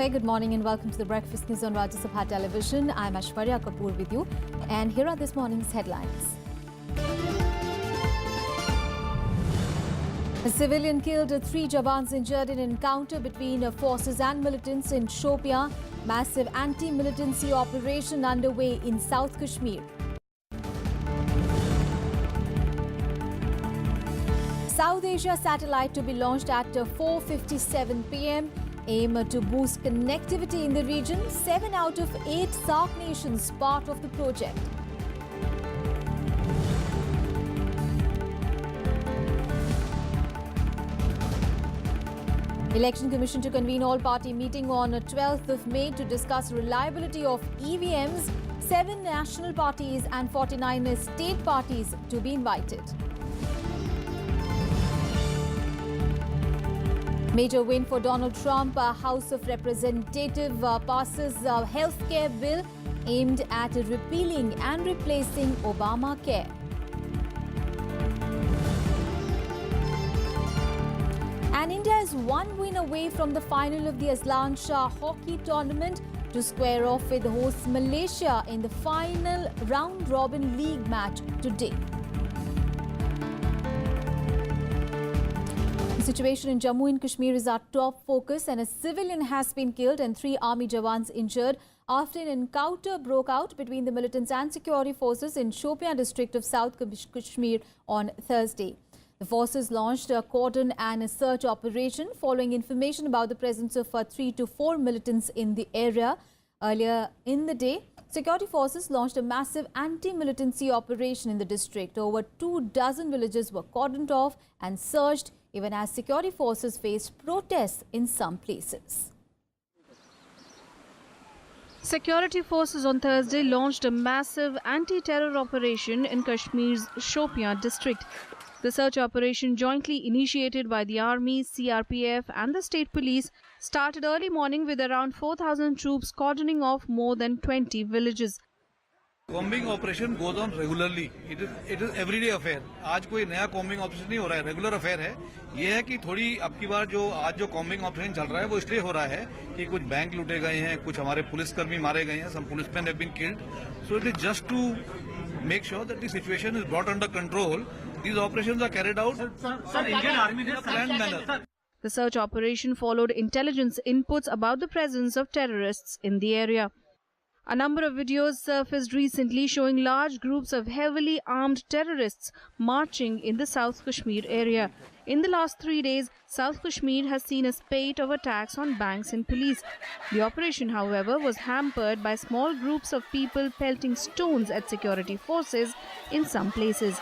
very good morning and welcome to the Breakfast News on Rajya Sabha television. I'm Aishwarya Kapoor with you and here are this morning's headlines. A civilian killed, 3 Jawans injured in an encounter between forces and militants in Shopia. Massive anti-militancy operation underway in South Kashmir. South Asia satellite to be launched at 4:57 p.m. Aim to boost connectivity in the region. 7 out of 8 SAARC nations part of the project. Election Commission to convene all-party meeting on 12th of May to discuss reliability of EVMs. 7 national parties and 49 state parties to be invited. Major win for Donald Trump. House of Representatives passes a healthcare bill aimed at repealing and replacing Obamacare. And India is 1 win away from the final of the Aslan Shah hockey tournament to square off with host Malaysia in the final round-robin league match today. The situation in Jammu and Kashmir is our top focus, and a civilian has been killed and 3 army Jawans injured after an encounter broke out between the militants and security forces in Shopia district of South Kashmir on Thursday. The forces launched a cordon and a search operation following information about the presence of 3 to 4 militants in the area. Earlier in the day, security forces launched a massive anti-militancy operation in the district. Over 24 villages were cordoned off and searched, even as security forces faced protests in some places. Security forces on Thursday launched a massive anti-terror operation in Kashmir's Shopia district. The search operation, jointly initiated by the Army, CRPF and the state police, started early morning with around 4,000 troops cordoning off more than 20 villages. Combing operation goes on regularly. It is everyday affair. आज कोई नया combing operation नहीं हो रहा है, regular affair है. ये है कि थोड़ी अब की बार जो आज जो combing operation चल रहा है वो इसलिए हो रहा है कि कुछ बैंक लूटे गए हैं, कुछ हमारे पुलिसकर्मी मारे गए हैं, some policemen have been killed. So it is just to make sure that the situation is brought under control. These operations are carried out Indian Army in a planned manner. The search operation followed intelligence inputs about the presence of terrorists in the area. A number of videos surfaced recently showing large groups of heavily armed terrorists marching in the South Kashmir area. In the last 3 days, South Kashmir has seen a spate of attacks on banks and police. The operation, however, was hampered by small groups of people pelting stones at security forces in some places.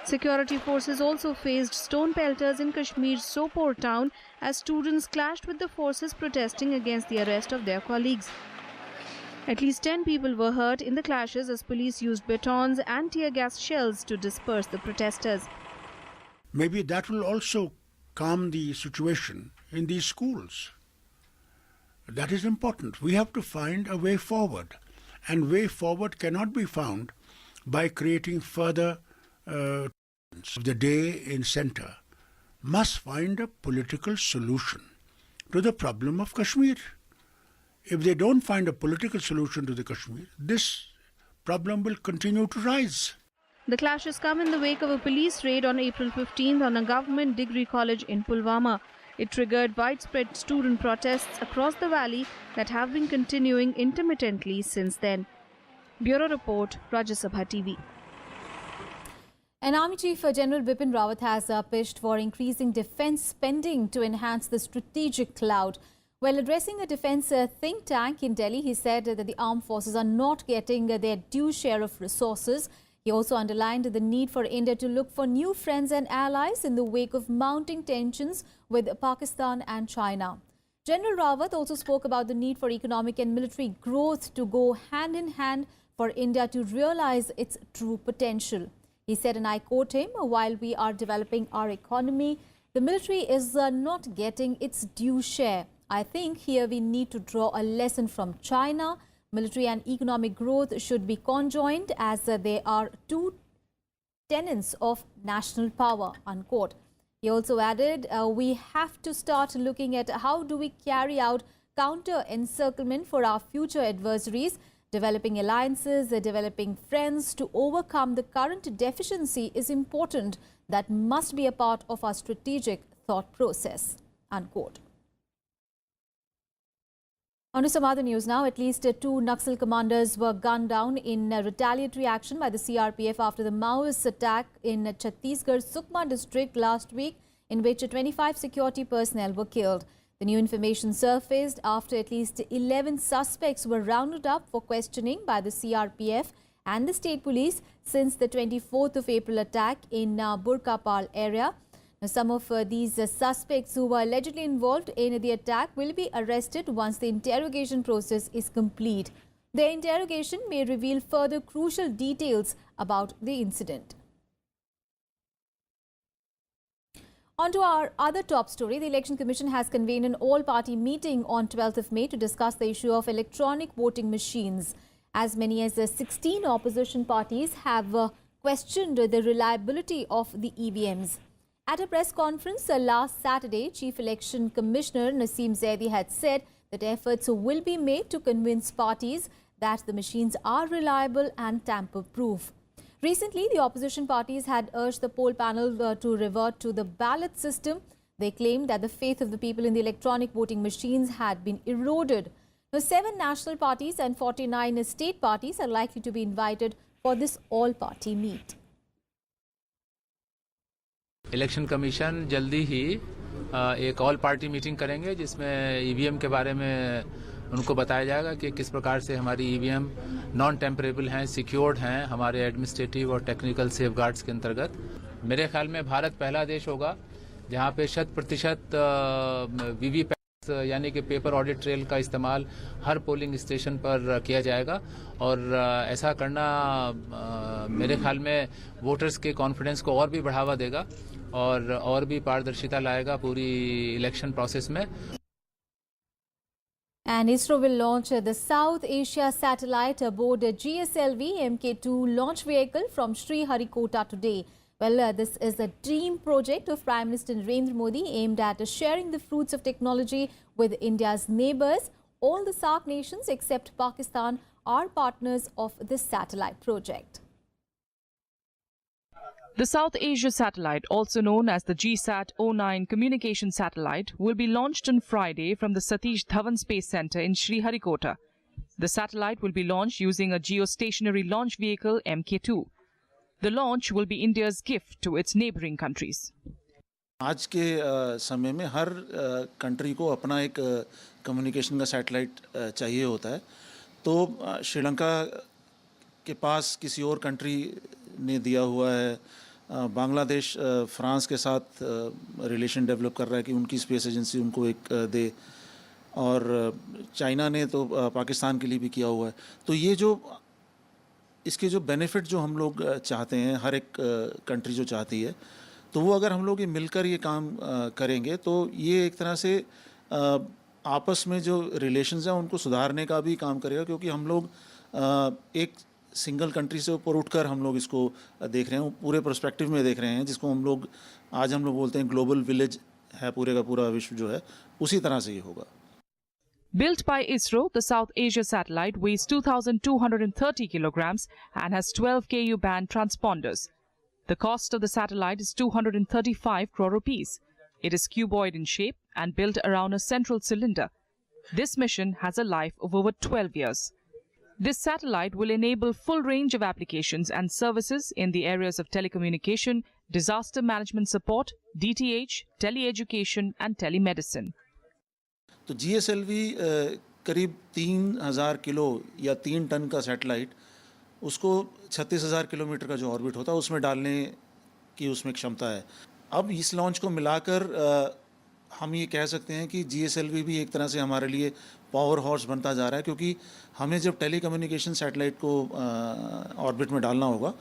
Security forces also faced stone pelters in Kashmir's Sopore town as students clashed with the forces protesting against the arrest of their colleagues. At least 10 people were hurt in the clashes as police used batons and tear gas shells to disperse the protesters. Maybe that will also calm the situation in these schools. That is important. We have to find a way forward, and way forward cannot be found by creating further the day in center must find a political solution to the problem of Kashmir. If they don't find a political solution to the Kashmir, this problem will continue to rise. The clashes come in the wake of a police raid on April 15th on a government degree college in Pulwama. It triggered widespread student protests across the valley that have been continuing intermittently since then. Bureau Report, Rajya Sabha TV. And Army Chief General Bipin Rawat has pitched for increasing defence spending to enhance the strategic cloud. While addressing a defence think tank in Delhi, he said that the armed forces are not getting their due share of resources. He also underlined the need for India to look for new friends and allies in the wake of mounting tensions with Pakistan and China. General Rawat also spoke about the need for economic and military growth to go hand in hand for India to realize its true potential. He said, and I quote him, while we are developing our economy, the military is not getting its due share. I think here we need to draw a lesson from China. Military and economic growth should be conjoined as they are two tenets of national power, unquote. He also added, we have to start looking at how do we carry out counter-encirclement for our future adversaries. Developing alliances, developing friends to overcome the current deficiency is important. That must be a part of our strategic thought process, unquote. On to some other news now. At least 2 Naxal commanders were gunned down in retaliatory action by the CRPF after the Maoist attack in Chhattisgarh's Sukma district last week, in which 25 security personnel were killed. The new information surfaced after at least 11 suspects were rounded up for questioning by the CRPF and the state police since the 24th of April attack in Burkapal area. Now, some of these suspects who were allegedly involved in the attack will be arrested once the interrogation process is complete. Their interrogation may reveal further crucial details about the incident. On to our other top story. The Election Commission has convened an all-party meeting on 12th of May to discuss the issue of electronic voting machines. As many as 16 opposition parties have questioned the reliability of the EVMs. At a press conference last Saturday, Chief Election Commissioner Naseem Zaidi had said that efforts will be made to convince parties that the machines are reliable and tamper-proof. Recently, the opposition parties had urged the poll panel to revert to the ballot system. They claimed that the faith of the people in the electronic voting machines had been eroded. Now, 7 national parties and 49 state parties are likely to be invited for this all-party meet. Election commission जल्दी ही एक all party meeting करेंगे जिसमें EVM के बारे में उनको बताया जाएगा कि किस प्रकार से हमारी ईवीएम नॉन टेम्परेबल हैं, सिक्योर्ड हैं हमारे एडमिनिस्ट्रेटिव और टेक्निकल सेफगार्ड्स के अंतर्गत। मेरे ख्याल में भारत पहला देश होगा जहां पे 100% वीवीपैट यानी कि पेपर ऑडिट ट्रेल का इस्तेमाल हर पोलिंग स्टेशन पर किया जाएगा और ऐसा करना मेरे ख्याल में वोटर्स के कॉन्फिडेंस को और भी बढ़ावा देगा और भी पारदर्शिता लाएगा पूरी इलेक्शन प्रोसेस में। And ISRO will launch the South Asia satellite aboard a GSLV Mk2 launch vehicle from Sriharikota today. Well, this is a dream project of Prime Minister Narendra Modi aimed at sharing the fruits of technology with India's neighbours. All the SAARC nations except Pakistan are partners of this satellite project. The South Asia satellite, also known as the GSAT-09 communication satellite, will be launched on Friday from the Satish Dhawan Space Centre in Sriharikota. The satellite will be launched using a geostationary launch vehicle Mk2. The launch will be India's gift to its neighbouring countries. आज के समय में हर country को अपना एक communication का satellite चाहिए होता है, तो श्रीलंका के पास किसी और कंट्री ने दिया हुआ है, बांग्लादेश फ्रांस के साथ रिलेशन डेवलप कर रहा है कि उनकी स्पेस एजेंसी उनको एक दे, और चाइना ने तो पाकिस्तान के लिए भी किया हुआ है। तो ये जो इसके जो बेनिफिट जो हम लोग चाहते हैं, हर एक कंट्री जो चाहती है, तो वो अगर हम लोग ये मिलकर ये काम करेंगे तो ये एक तरह से आपस में जो रिलेशंस हैं उनको सुधारने का भी काम करेगा, क्योंकि हम लोग एक सिंगल कंट्री से ऊपर उठकर हम लोग इसको देख रहे हैं, पूरे पर्सपेक्टिव में देख रहे हैं, जिसको हम लोग आज हम लोग बोलते हैं ग्लोबल विलेज है, पूरे का पूरा विश्व जो है उसी तरह से ये होगा। Built by ISRO, the South Asia satellite weighs 2,230 kilograms and has 12 Ku band transponders. The cost of the satellite is 235 crore rupees. It is cuboid in shape and built around a central cylinder. This mission has a life of over 12 years. This satellite will enable full range of applications and services in the areas of telecommunication, disaster management support, DTH, teleeducation and telemedicine. तो GSLV करीब 3000 kilo या 3 ton का satellite, उसको 36,000 kilometre का जो orbit होता है उसमें डालने की उसमें क्षमता है। अब इस लॉन्च को मिलाकर हम ये कह सकते हैं कि GSLV भी एक तरह से हमारे लिए पावर हॉर्स बनता जा रहा है, क्योंकि हमें जब टेलीकम्युनिकेशन सैटेलाइट को ऑर्बिट में डालना होगा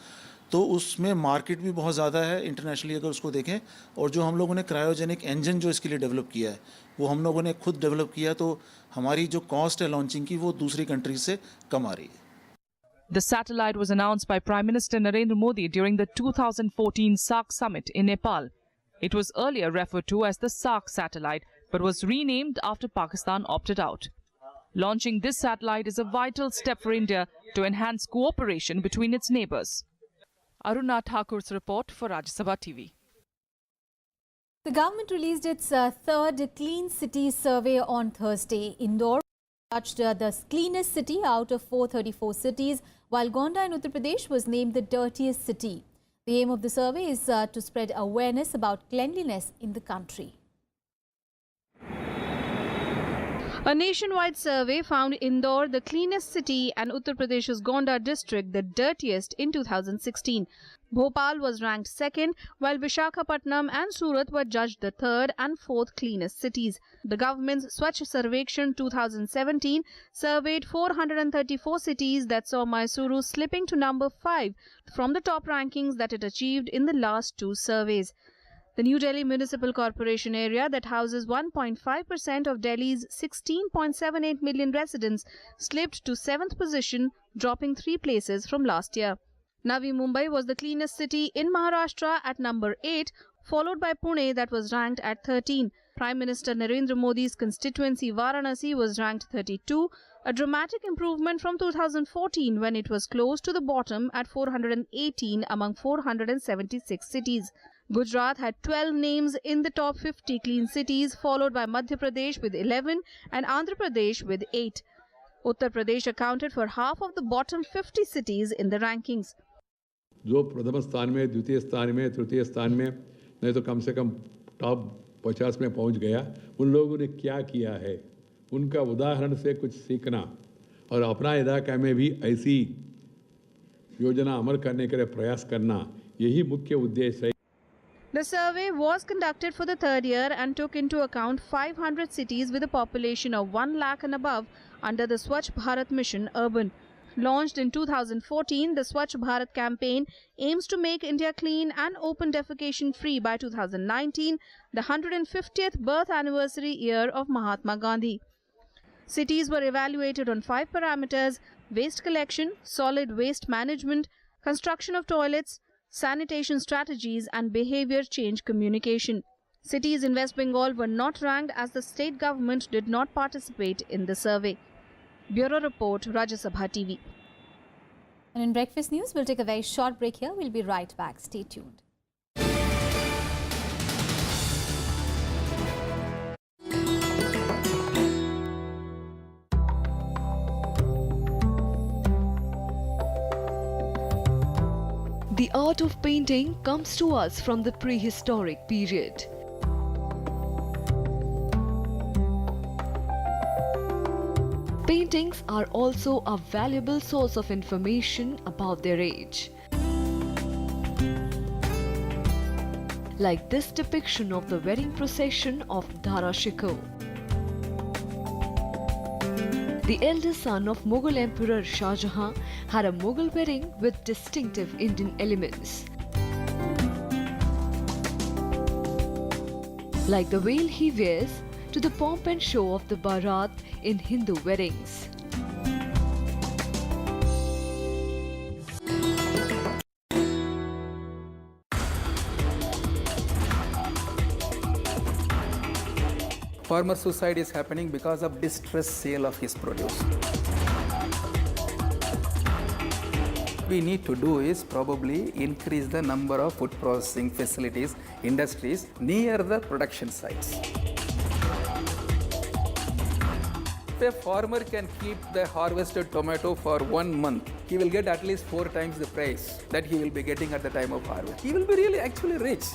तो उसमें मार्केट भी बहुत ज़्यादा है इंटरनेशनली अगर उसको देखें, और जो हम लोगों ने क्रायोजेनिक इंजन जो इसके लिए डेवलप किया है वो हम लोगों ने खुद डेवलप किया, तो हमारी जो कॉस्ट है लॉन्चिंग की वो दूसरी कंट्रीज से कम आ रही है। The satellite was announced by Prime Minister Narendra Modi during the 2014 SAARC summit in Nepal. It was earlier referred to as the SAARC satellite, but was renamed after Pakistan opted out. Launching this satellite is a vital step for India to enhance cooperation between its neighbours. Aruna Thakur's report for Rajya Sabha TV. The government released its third Clean Cities survey on Thursday. Indore touched the cleanest city out of 434 cities, while Gonda in Uttar Pradesh was named the dirtiest city. The aim of the survey is to spread awareness about cleanliness in the country. A nationwide survey found Indore the cleanest city and Uttar Pradesh's Gonda district the dirtiest in 2016. Bhopal was ranked second, while Visakhapatnam and Surat were judged the third and fourth cleanest cities. The government's Swachh Sarvekshan 2017 surveyed 434 cities that saw Mysuru slipping to number 5 from the top rankings that it achieved in the last two surveys. The New Delhi Municipal Corporation area that houses 1.5% of Delhi's 16.78 million residents slipped to 7th position, dropping 3 places from last year. Navi Mumbai was the cleanest city in Maharashtra at number 8, followed by Pune that was ranked at 13. Prime Minister Narendra Modi's constituency Varanasi was ranked 32, a dramatic improvement from 2014 when it was close to the bottom at 418 among 476 cities. Gujarat had 12 names in the top 50 clean cities, followed by Madhya Pradesh with 11 and Andhra Pradesh with 8. Uttar Pradesh accounted for half of the bottom 50 cities in the rankings. जो प्रथम स्थान में, द्वितीय स्थान में, तृतीय स्थान में, नहीं तो कम से कम टॉप 50 में पहुंच गया, उन लोगों ने क्या किया है, उनका उदाहरण से कुछ सीखना और अपना इलाका में भी ऐसी योजना अमल करने के लिए प्रयास करना, यही मुख्य उद्देश्य है. The survey was conducted for the third year and took into account 500 cities with a population of 1 lakh and above under the Swachh Bharat Mission Urban. Launched in 2014, the Swachh Bharat campaign aims to make India clean and open defecation free by 2019, the 150th birth anniversary year of Mahatma Gandhi. Cities were evaluated on 5 parameters: waste collection, solid waste management, construction of toilets, sanitation strategies and behavior change communication. Cities in West Bengal were not ranked as the state government did not participate in the survey. Bureau Report, Rajya Sabha TV. And in Breakfast News, we'll take a very short break here. We'll be right back. Stay tuned. The art of painting comes to us from the prehistoric period. Paintings are also a valuable source of information about their age. Like this depiction of the wedding procession of Dara Shikoh. The eldest son of Mughal Emperor Shah Jahan had a Mughal wedding with distinctive Indian elements. Like the veil he wears, to the pomp and show of the Bharat in Hindu weddings. Farmer suicide is happening because of distressed sale of his produce. We need to do is probably increase the number of food processing facilities, industries near the production sites. If a farmer can keep the harvested tomato for 1 month, he will get at least 4 times the price that he will be getting at the time of harvest. He will be really actually rich.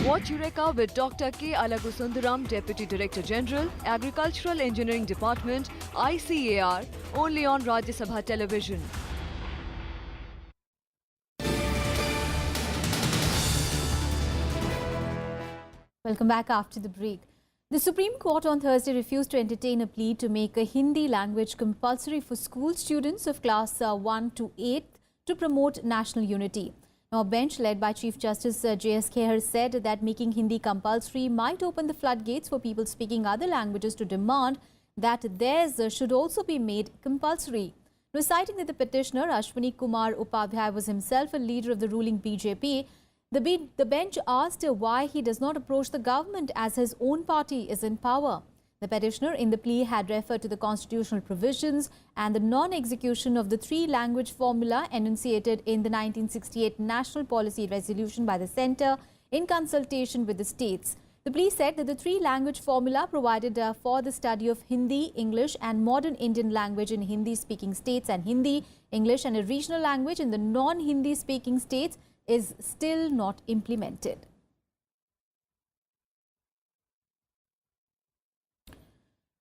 Watch Eureka with Dr. K. Alagusundaram, Deputy Director General, Agricultural Engineering Department, ICAR, only on Rajya Sabha Television. Welcome back after the break. The Supreme Court on Thursday refused to entertain a plea to make a Hindi language compulsory for school students of class 1 to 8 to promote national unity. Now, a bench led by Chief Justice J.S. Kheher said that making Hindi compulsory might open the floodgates for people speaking other languages to demand that theirs should also be made compulsory. Now, citing that the petitioner, Ashwini Kumar Upadhyay, was himself a leader of the ruling BJP, The bench asked why he does not approach the government as his own party is in power. The petitioner in the plea had referred to the constitutional provisions and the non-execution of the three-language formula enunciated in the 1968 National Policy Resolution by the Centre in consultation with the states. The plea said that the three-language formula provided for the study of Hindi, English and modern Indian language in Hindi-speaking states and Hindi, English and a regional language in the non-Hindi-speaking states is still not implemented.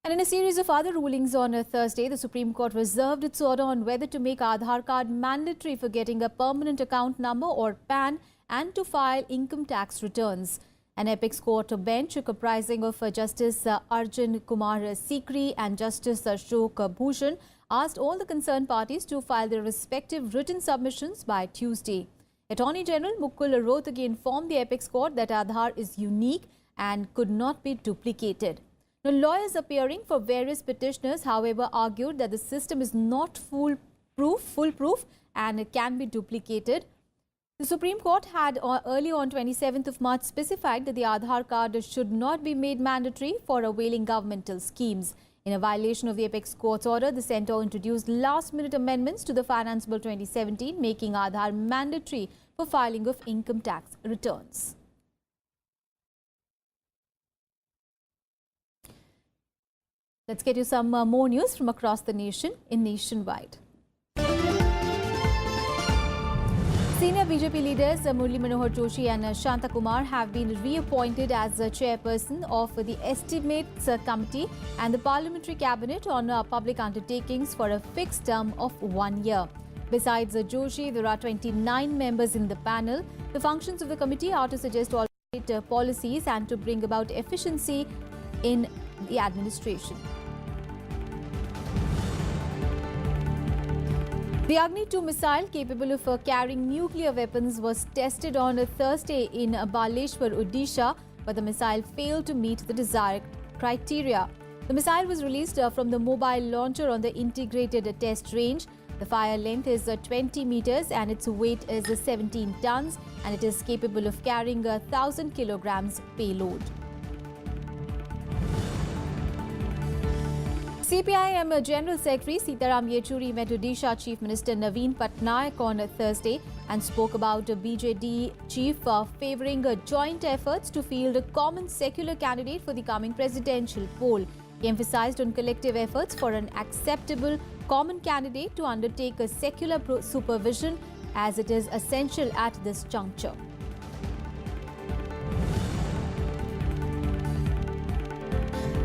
And in a series of other rulings on Thursday, the Supreme Court reserved its order on whether to make Aadhaar card mandatory for getting a permanent account number or PAN and to file income tax returns. An apex court bench comprising of Justice Arjun Kumar Sikri and Justice Ashok Bhushan asked all the concerned parties to file their respective written submissions by Tuesday. Attorney General Mukul Rohtgi informed the apex court that Aadhaar is unique and could not be duplicated. Now, lawyers appearing for various petitioners, however, argued that the system is not foolproof and it can be duplicated. The Supreme Court had early on 27th of March specified that the Aadhaar card should not be made mandatory for availing governmental schemes. In a violation of the apex court's order, the centre introduced last-minute amendments to the Finance Bill 2017, making Aadhaar mandatory for filing of income tax returns. Let's get you some more news from across the nation in Nationwide. Senior BJP leaders Murli Manohar Joshi and Shanta Kumar have been reappointed as chairperson of the Estimates Committee and the Parliamentary Cabinet on public undertakings for a fixed term of 1 year. Besides Joshi, there are 29 members in the panel. The functions of the committee are to suggest alternate policies and to bring about efficiency in the administration. The Agni-2 missile capable of carrying nuclear weapons was tested on Thursday in Baleshwar, Odisha, but the missile failed to meet the desired criteria. The missile was released from the mobile launcher on the integrated test range. The fire length is 20 meters and its weight is 17 tons, and it is capable of carrying 1,000 kilograms payload. CPIM General Secretary Sitaram Yechuri met Odisha Chief Minister Naveen Patnaik on Thursday and spoke about BJD chief favouring joint efforts to field a common secular candidate for the coming presidential poll. He emphasised on collective efforts for an acceptable common candidate to undertake a secular supervision as it is essential at this juncture.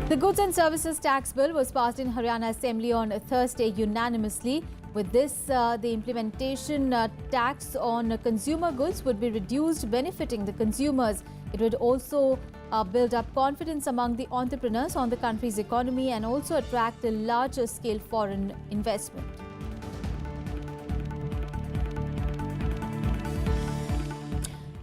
The Goods and Services Tax Bill was passed in Haryana Assembly on Thursday unanimously. With this, the implementation tax on consumer goods would be reduced, benefiting the consumers. It would also build up confidence among the entrepreneurs on the country's economy and also attract a larger scale foreign investment.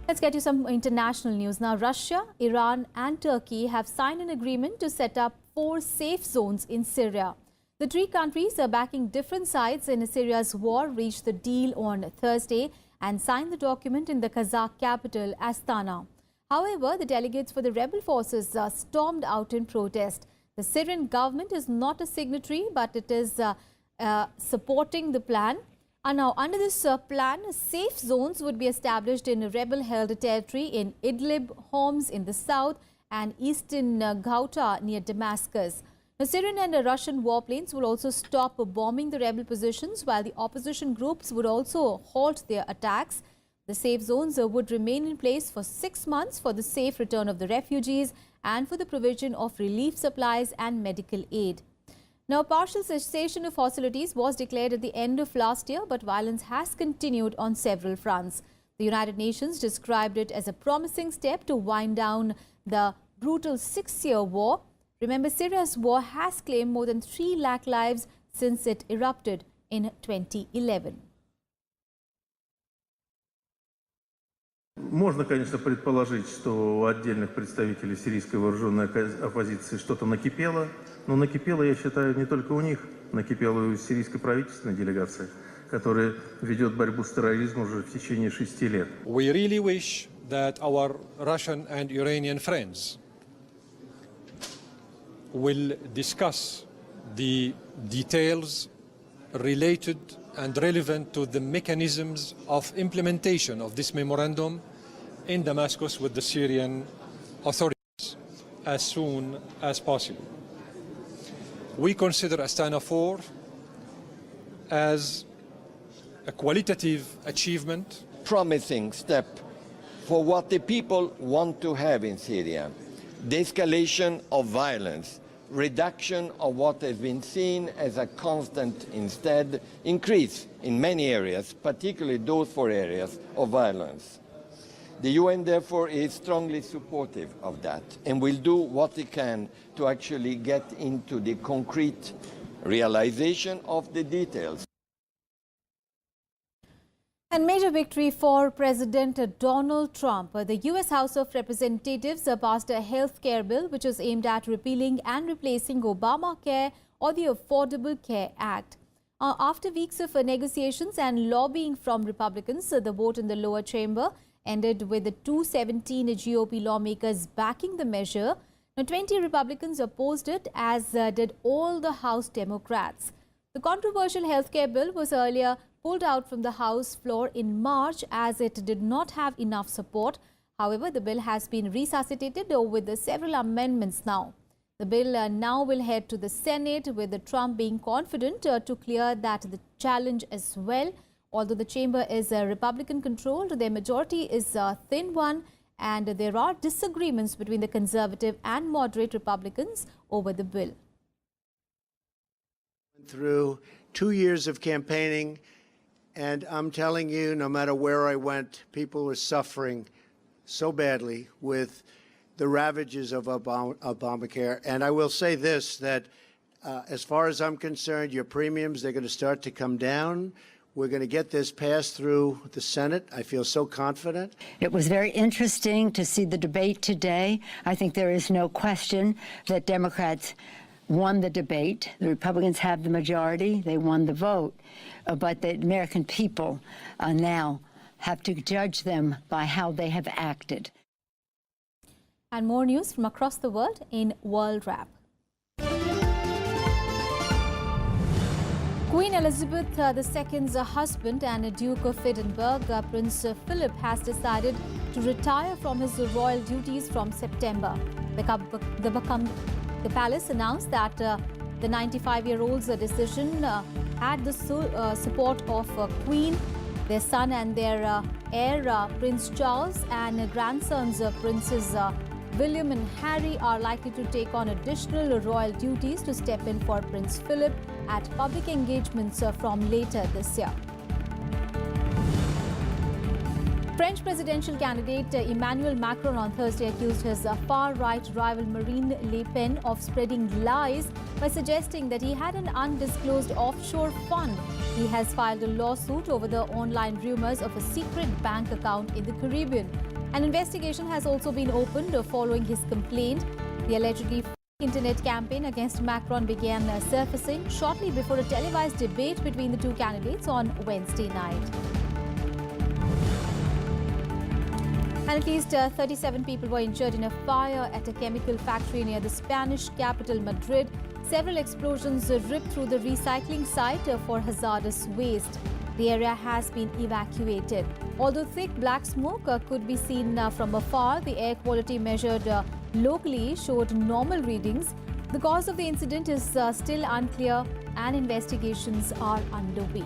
Let's get you some international news. Now, Russia, Iran and Turkey have signed an agreement to set up 4 safe zones in Syria. The 3 countries are backing different sides in Syria's war, reached the deal on Thursday and signed the document in the Kazakh capital, Astana. However, the delegates for the rebel forces stormed out in protest. The Syrian government is not a signatory, but it is supporting the plan. And now, under this plan, safe zones would be established in rebel-held territory in Idlib, Homs in the south, and eastern Ghouta near Damascus. The Syrian and Russian warplanes will also stop bombing the rebel positions, while the opposition groups would also halt their attacks. The safe zones would remain in place for 6 months for the safe return of the refugees and for the provision of relief supplies and medical aid. Now, partial cessation of hostilities was declared at the end of last year, but violence has continued on several fronts. The United Nations described it as a promising step to wind down the brutal 6-year war. Remember, Syria's war has claimed more than 3 lakh lives since it erupted in 2011. Можно, конечно, предположить, что у отдельных представителей сирийской вооруженной оппозиции что-то накипело, но накипело, я считаю, не только у них, накипело и у сирийской правительственной делегации, которая ведет борьбу с терроризмом уже в течение 6 лет. We really wish that our Russian and Iranian friends will discuss the details related and relevant to the mechanisms of implementation of this memorandum in Damascus with the Syrian authorities as soon as possible. We consider Astana 4 as a qualitative achievement, promising step for what the people want to have in Syria: de-escalation of violence, reduction of what has been seen as a constant, instead, increase in many areas, particularly those 4 areas of violence. The UN, therefore, is strongly supportive of that and will do what it can to actually get into the concrete realization of the details. And major victory for President Donald Trump. The U.S. House of Representatives passed a health care bill which is aimed at repealing and replacing Obamacare or the Affordable Care Act. After weeks of negotiations and lobbying from Republicans, the vote in the lower chamber ended with the 217 GOP lawmakers backing the measure. Now, 20 Republicans opposed it, as did all the House Democrats. The controversial health care bill was earlier pulled out from the House floor in March as it did not have enough support. However, the bill has been resuscitated with several amendments now. The bill now will head to the Senate, with Trump being confident to clear that the challenge as well. Although the chamber is Republican-controlled, their majority is a thin one, and there are disagreements between the conservative and moderate Republicans over the bill. Through 2 years of campaigning, and I'm telling you, no matter where I went, people were suffering so badly with the ravages of Obamacare. And I will say this, that as far as I'm concerned, your premiums, they're going to start to come down. We're going to get this passed through the Senate. I feel so confident. It was very interesting to see the debate today. I think there is no question that Democrats won the debate. The Republicans have the majority. They won the vote. But the American people now have to judge them by how they have acted. And more news from across the world in World Wrap. Queen Elizabeth II's husband and Duke of Edinburgh, Prince Philip, has decided to retire from his royal duties from September. The palace announced that the 95-year-old's decision had the support of Queen, their son and their heir Prince Charles, and grandsons Princes William and Harry are likely to take on additional royal duties to step in for Prince Philip at public engagements from later this year. French presidential candidate Emmanuel Macron on Thursday accused his far-right rival Marine Le Pen of spreading lies by suggesting that he had an undisclosed offshore fund. He has filed a lawsuit over the online rumors of a secret bank account in the Caribbean. An investigation has also been opened following his complaint. The allegedly fake internet campaign against Macron began surfacing shortly before a televised debate between the two candidates on Wednesday night. And at least 37 people were injured in a fire at a chemical factory near the Spanish capital, Madrid. Several explosions ripped through the recycling site for hazardous waste. The area has been evacuated. Although thick black smoke could be seen from afar, the air quality measured locally showed normal readings. The cause of the incident is still unclear and investigations are underway.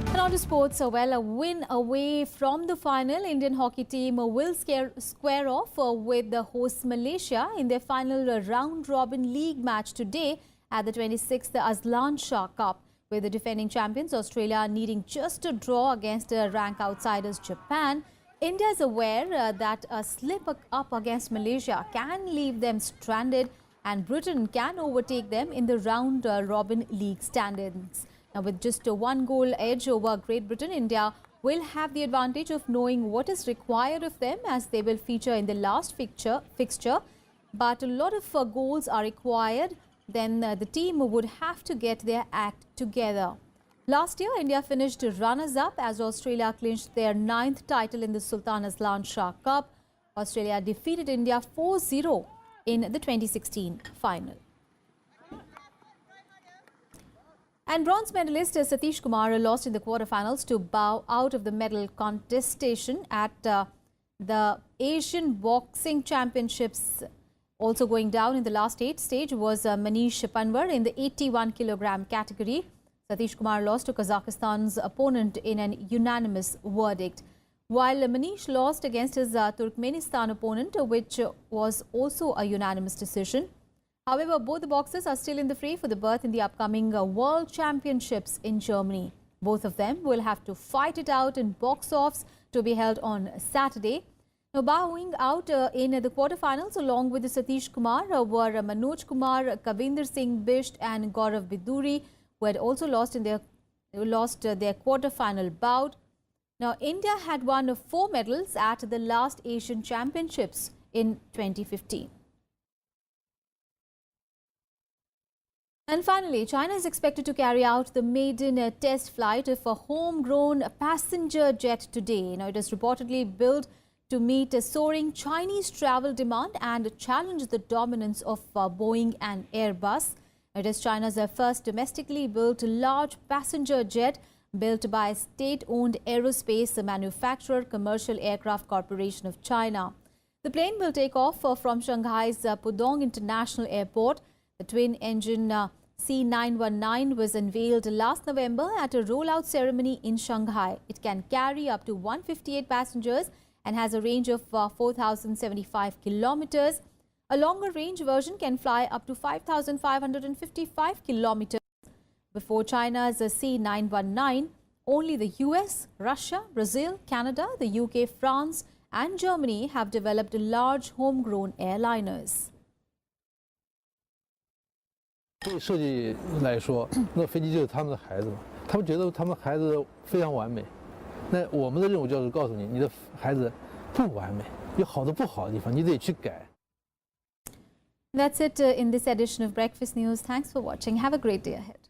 And on to sports. Well, a win away from the final, Indian hockey team will square off with the host Malaysia in their final round-robin league match today at the 26th Aslan Shah Cup, with the defending champions Australia needing just a draw against rank outsiders Japan. India is aware that a slip-up against Malaysia can leave them stranded, and Britain can overtake them in the round-robin league standings. Now, with just a one-goal edge over Great Britain, India will have the advantage of knowing what is required of them, as they will feature in the last fixture. But a lot of goals are required. Then the team would have to get their act together. Last year, India finished runners-up as Australia clinched their 9th title in the Sultan Azlan Shah Cup. Australia defeated India 4-0 in the 2016 final. And bronze medalist Satish Kumar lost in the quarterfinals to bow out of the medal contestation at the Asian Boxing Championships. Also going down in the last 8 stage was Manish Panwar in the 81 kg category. Satish Kumar lost to Kazakhstan's opponent in an unanimous verdict, while Manish lost against his Turkmenistan opponent, which was also a unanimous decision. However, both the boxers are still in the fray for the berth in the upcoming World Championships in Germany. Both of them will have to fight it out in box-offs to be held on Saturday. Now, bowing out in the quarterfinals along with Satish Kumar were Manoj Kumar, Kavinder Singh Bisht and Gaurav Biduri, who had also lost their quarterfinal bout. Now, India had won 4 medals at the last Asian Championships in 2015. And finally, China is expected to carry out the maiden test flight of a homegrown passenger jet today. Now, it is reportedly built to meet a soaring Chinese travel demand and challenge the dominance of Boeing and Airbus. It is China's first domestically built large passenger jet built by state-owned aerospace manufacturer Commercial Aircraft Corporation of China. The plane will take off from Shanghai's Pudong International Airport. The twin-engine C919 was unveiled last November at a rollout ceremony in Shanghai. It can carry up to 158 passengers and has a range of 4,075 kilometers. A longer-range version can fly up to 5,555 kilometers. Before China's C919, only the US, Russia, Brazil, Canada, the UK, France and Germany have developed large homegrown airliners. 对设计来说，那飞机就是他们的孩子嘛，他们觉得他们孩子非常完美。那我们的任务就是告诉你，你的孩子不完美，有好的不好的地方，你得去改。That's it in this edition of Breakfast News. Thanks for watching. Have a great day ahead.